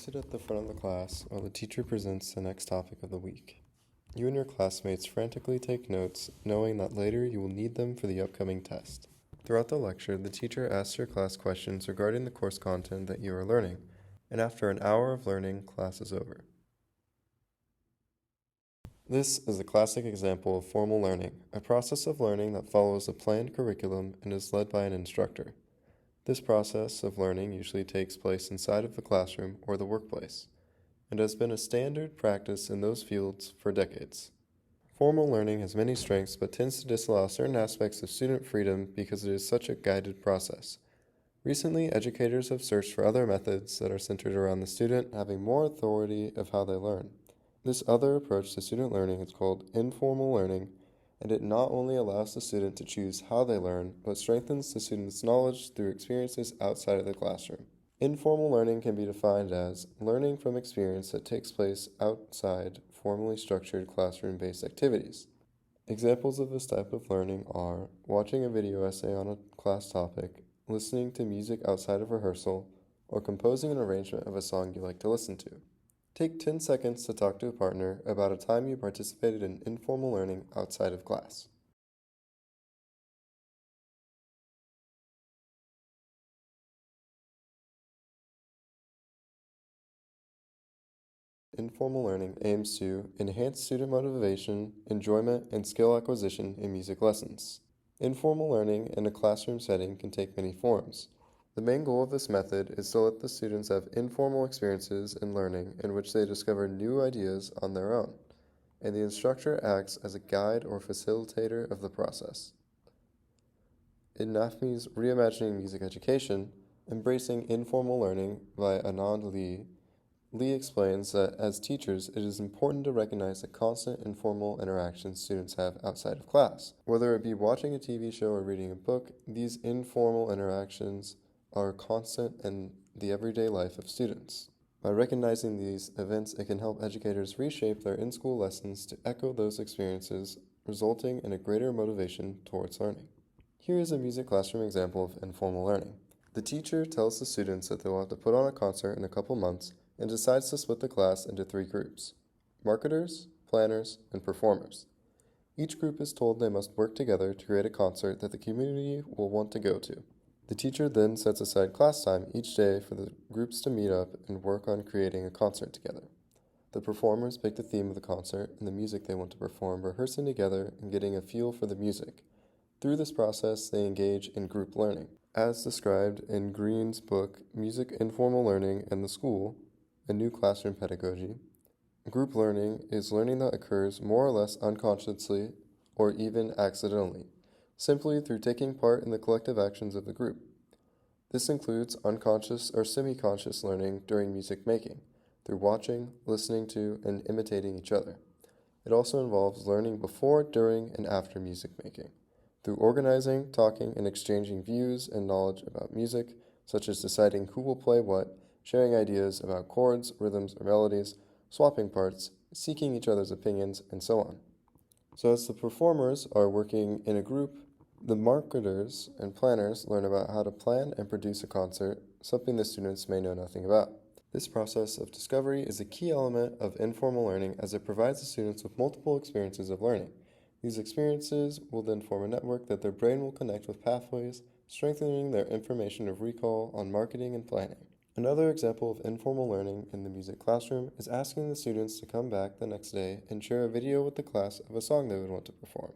sit at the front of the class while the teacher presents the next topic of the week. You and your classmates frantically take notes, knowing that later you will need them for the upcoming test. Throughout the lecture, the teacher asks your class questions regarding the course content that you are learning, and after an hour of learning, class is over. This is a classic example of formal learning, a process of learning that follows a planned curriculum and is led by an instructor. This process of learning usually takes place inside of the classroom or the workplace, and has been a standard practice in those fields for decades. Formal learning has many strengths but tends to disallow certain aspects of student freedom because it is such a guided process. Recently, educators have searched for other methods that are centered around the student having more authority of how they learn. This other approach to student learning is called informal learning, and it not only allows the student to choose how they learn, but strengthens the student's knowledge through experiences outside of the classroom. Informal learning can be defined as learning from experience that takes place outside formally structured classroom-based activities. Examples of this type of learning are watching a video essay on a class topic, listening to music outside of rehearsal, or composing an arrangement of a song you like to listen to. Take 10 seconds to talk to a partner about a time you participated in informal learning outside of class. Informal learning aims to enhance student motivation, enjoyment, and skill acquisition in music lessons. Informal learning in a classroom setting can take many forms. The main goal of this method is to let the students have informal experiences in learning in which they discover new ideas on their own, and the instructor acts as a guide or facilitator of the process. In NAFME's Reimagining Music Education, Embracing Informal Learning by Anand Lee, Lee explains that as teachers, it is important to recognize the constant informal interactions students have outside of class. Whether it be watching a TV show or reading a book, these informal interactions are constant in the everyday life of students. By recognizing these events, it can help educators reshape their in-school lessons to echo those experiences, resulting in a greater motivation towards learning. Here is a music classroom example of informal learning. The teacher tells the students that they will have to put on a concert in a couple months and decides to split the class into 3 groups: marketers, planners, and performers. Each group is told they must work together to create a concert that the community will want to go to. The teacher then sets aside class time each day for the groups to meet up and work on creating a concert together. The performers pick the theme of the concert and the music they want to perform, rehearsing together and getting a feel for the music. Through this process, they engage in group learning. As described in Green's book, Music Informal Learning and the School, A New Classroom Pedagogy, group learning is learning that occurs more or less unconsciously or even accidentally, simply through taking part in the collective actions of the group. This includes unconscious or semi-conscious learning during music making, through watching, listening to, and imitating each other. It also involves learning before, during, and after music making, through organizing, talking, and exchanging views and knowledge about music, such as deciding who will play what, sharing ideas about chords, rhythms, or melodies, swapping parts, seeking each other's opinions, and so on. So as the performers are working in a group, the marketers and planners learn about how to plan and produce a concert, something the students may know nothing about. This process of discovery is a key element of informal learning as it provides the students with multiple experiences of learning. These experiences will then form a network that their brain will connect with pathways, strengthening their information of recall on marketing and planning. Another example of informal learning in the music classroom is asking the students to come back the next day and share a video with the class of a song they would want to perform.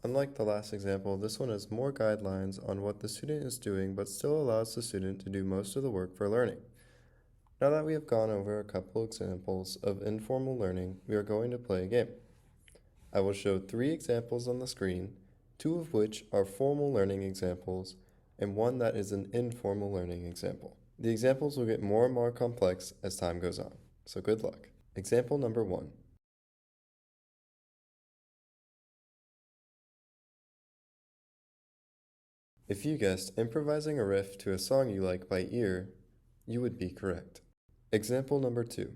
Unlike the last example, this one has more guidelines on what the student is doing but still allows the student to do most of the work for learning. Now that we have gone over a couple examples of informal learning, we are going to play a game. I will show 3 examples on the screen, 2 of which are formal learning examples, and 1 that is an informal learning example. The examples will get more and more complex as time goes on, so good luck. Example number 1. If you guessed improvising a riff to a song you like by ear, you would be correct. Example number 2.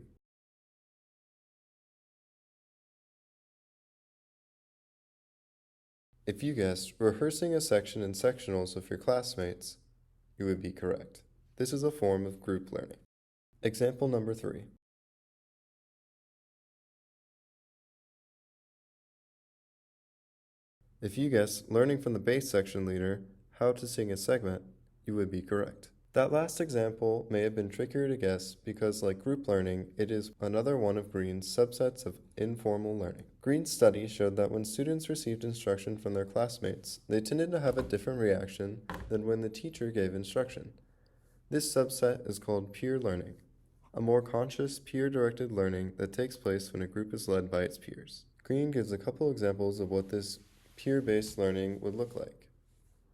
If you guessed rehearsing a section in sectionals with your classmates, you would be correct. This is a form of group learning. Example number 3. If you guess learning from the bass section leader how to sing a segment, you would be correct. That last example may have been trickier to guess because, like group learning, it is another one of Green's subsets of informal learning. Green's study showed that when students received instruction from their classmates, they tended to have a different reaction than when the teacher gave instruction. This subset is called peer learning, a more conscious, peer-directed learning that takes place when a group is led by its peers. Green gives a couple examples of what this peer-based learning would look like.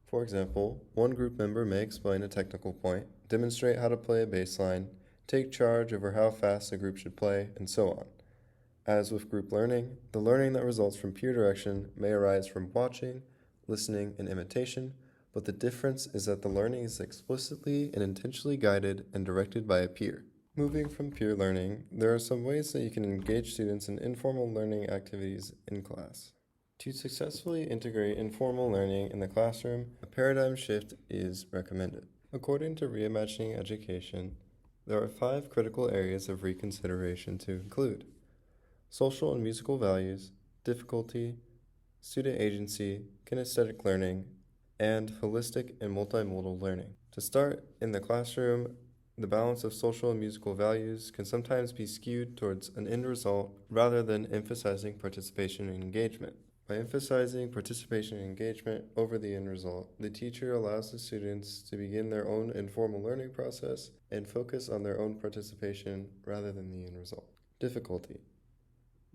For example, one group member may explain a technical point, demonstrate how to play a bass line, take charge over how fast a group should play, and so on. As with group learning, the learning that results from peer direction may arise from watching, listening, and imitation, but the difference is that the learning is explicitly and intentionally guided and directed by a peer. Moving from peer learning, there are some ways that you can engage students in informal learning activities in class. To successfully integrate informal learning in the classroom, a paradigm shift is recommended. According to Reimagining Education, there are 5 critical areas of reconsideration to include: social and musical values, difficulty, student agency, kinesthetic learning, and holistic and multimodal learning. To start, in the classroom, the balance of social and musical values can sometimes be skewed towards an end result rather than emphasizing participation and engagement. By emphasizing participation and engagement over the end result, the teacher allows the students to begin their own informal learning process and focus on their own participation rather than the end result. Difficulty.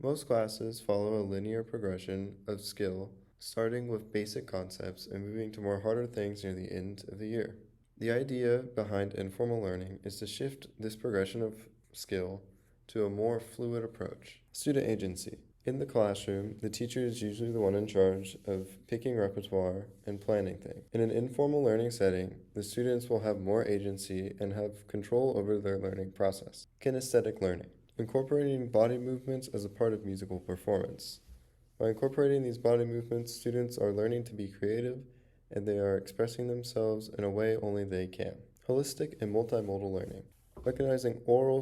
Most classes follow a linear progression of skill, starting with basic concepts and moving to more harder things near the end of the year. The idea behind informal learning is to shift this progression of skill to a more fluid approach. Student agency. In the classroom, the teacher is usually the one in charge of picking repertoire and planning things. In an informal learning setting, the students will have more agency and have control over their learning process. Kinesthetic learning. Incorporating body movements as a part of musical performance. By incorporating these body movements, students are learning to be creative and they are expressing themselves in a way only they can. Holistic and multimodal learning. Recognizing oral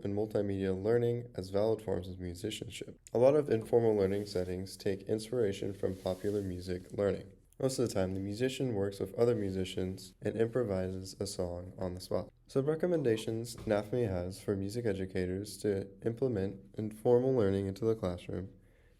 and multimedia learning as valid forms of musicianship. A lot of informal learning settings take inspiration from popular music learning. Most of the time, the musician works with other musicians and improvises a song on the spot. Some recommendations NAFME has for music educators to implement informal learning into the classroom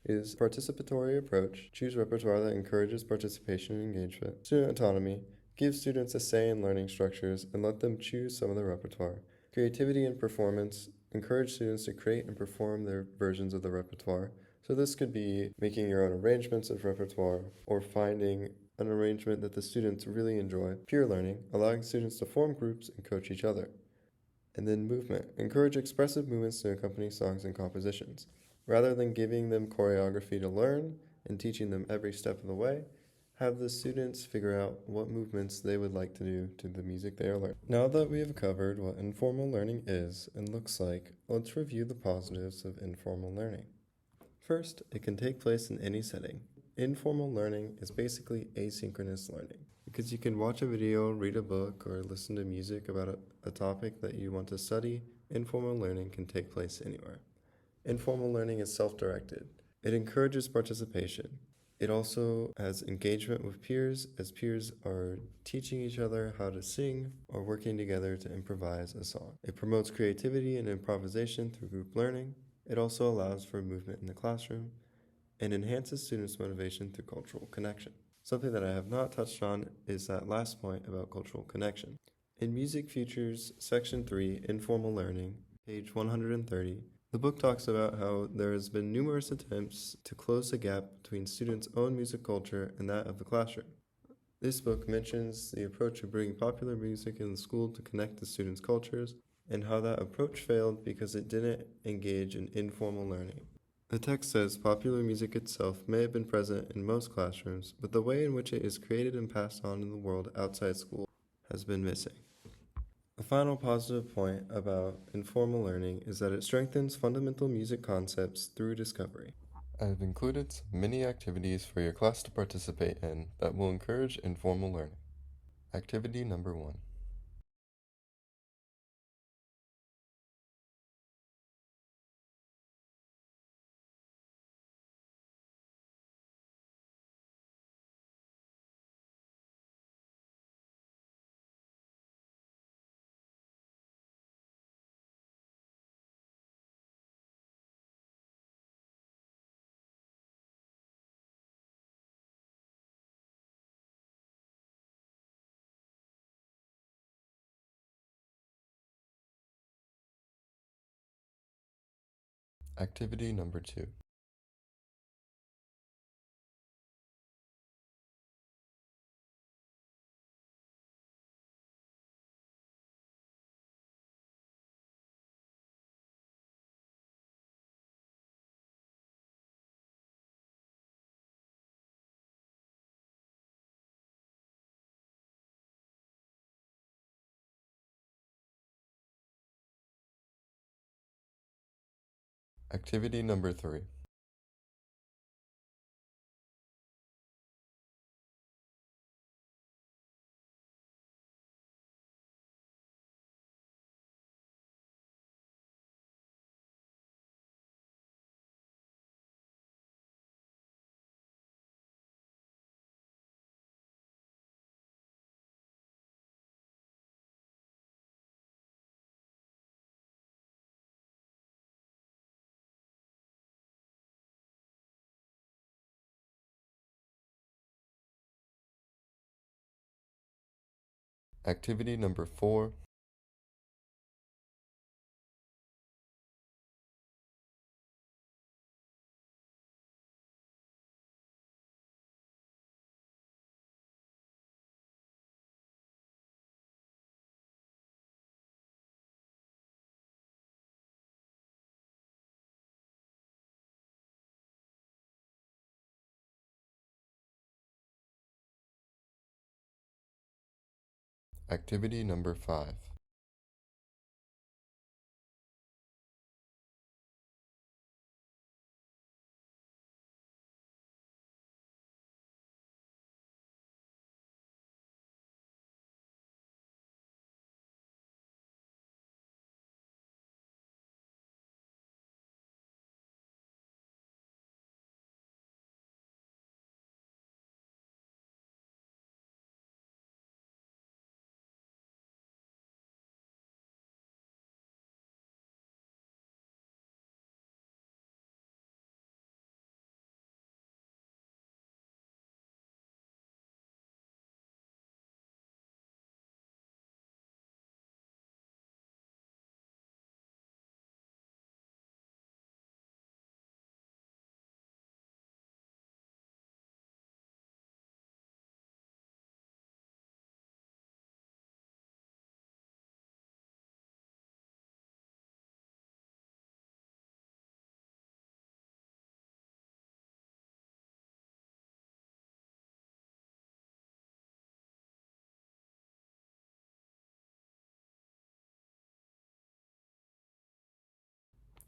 is participatory approach, choose repertoire that encourages participation and engagement, student autonomy, give students a say in learning structures and let them choose some of the repertoire. Creativity and performance, encourage students to create and perform their versions of the repertoire. So this could be making your own arrangements of repertoire or finding an arrangement that the students really enjoy. Peer learning, allowing students to form groups and coach each other. And then movement, encourage expressive movements to accompany songs and compositions. Rather than giving them choreography to learn and teaching them every step of the way, have the students figure out what movements they would like to do to the music they are learning. Now that we have covered what informal learning is and looks like, let's review the positives of informal learning. First, it can take place in any setting. Informal learning is basically asynchronous learning because you can watch a video, read a book, or listen to music about a topic that you want to study. Informal learning can take place anywhere. Informal learning is self-directed. It encourages participation. It also has engagement with peers, as peers are teaching each other how to sing or working together to improvise a song. It promotes creativity and improvisation through group learning. It also allows for movement in the classroom and enhances students' motivation through cultural connection. Something that I have not touched on is that last point about cultural connection. In Music Futures, Section 3, Informal Learning, page 130, the book talks about how there has been numerous attempts to close the gap between students' own music culture and that of the classroom. This book mentions the approach of bringing popular music in the school to connect the students' cultures and how that approach failed because it didn't engage in informal learning. The text says popular music itself may have been present in most classrooms, but the way in which it is created and passed on in the world outside school has been missing. A final positive point about informal learning is that it strengthens fundamental music concepts through discovery. I have included some mini activities for your class to participate in that will encourage informal learning. Activity number 1. Activity number 2. Activity number 3. Activity number 4. Activity number 5.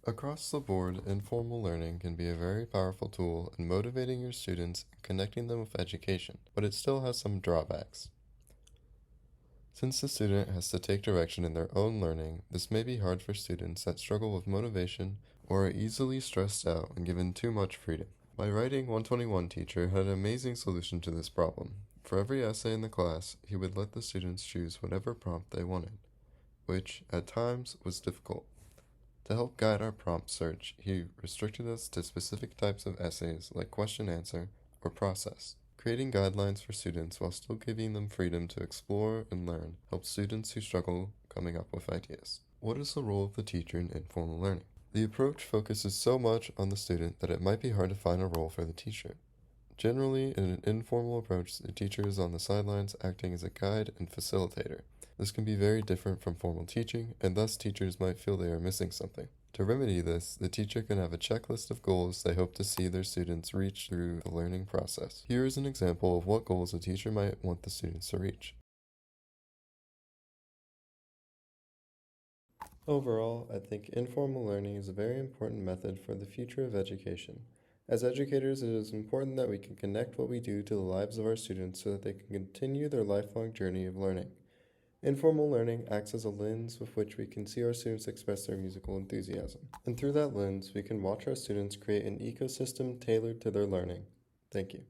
Across the board, informal learning can be a very powerful tool in motivating your students and connecting them with education, but it still has some drawbacks. Since the student has to take direction in their own learning, this may be hard for students that struggle with motivation or are easily stressed out and given too much freedom. My Writing 121 teacher had an amazing solution to this problem. For every essay in the class, he would let the students choose whatever prompt they wanted, which, at times, was difficult. To help guide our prompt search, he restricted us to specific types of essays like question-answer or process. Creating guidelines for students while still giving them freedom to explore and learn helps students who struggle coming up with ideas. What is the role of the teacher in informal learning? The approach focuses so much on the student that it might be hard to find a role for the teacher. Generally, in an informal approach, the teacher is on the sidelines acting as a guide and facilitator. This can be very different from formal teaching, and thus teachers might feel they are missing something. To remedy this, the teacher can have a checklist of goals they hope to see their students reach through the learning process. Here is an example of what goals a teacher might want the students to reach. Overall, I think informal learning is a very important method for the future of education. As educators, it is important that we can connect what we do to the lives of our students so that they can continue their lifelong journey of learning. Informal learning acts as a lens with which we can see our students express their musical enthusiasm. And through that lens, we can watch our students create an ecosystem tailored to their learning. Thank you.